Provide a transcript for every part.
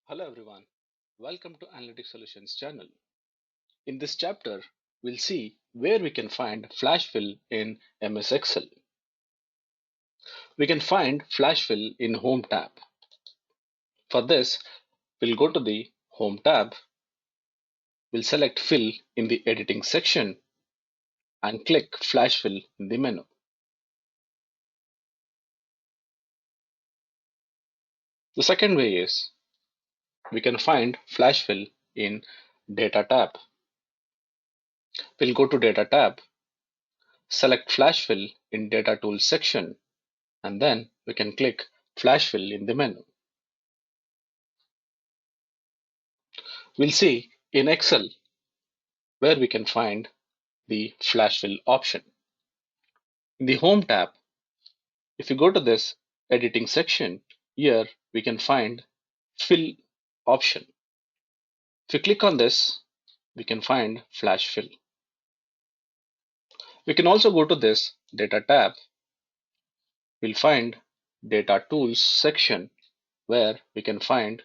Hello everyone, welcome to Analytic Solutions channel. In this chapter, we'll see where we can find flash fill in MS Excel. We can find flash fill in Home tab. For this, we'll go to the Home tab, we'll select Fill in the Editing section and click Flash Fill in the menu. The second way is we can find flash fill in Data tab. We'll go to Data tab, select Flash Fill in Data Tools section, and then we can click Flash Fill in the menu. We'll see in Excel where we can find the flash fill option. In the Home tab, if you go to this editing section, here we can find fill option. If you click on this, we can find flash fill. We can also go to this data tab. We'll find data tools section where we can find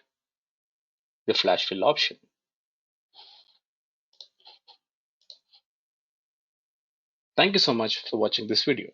the flash fill option. Thank you so much for watching this video.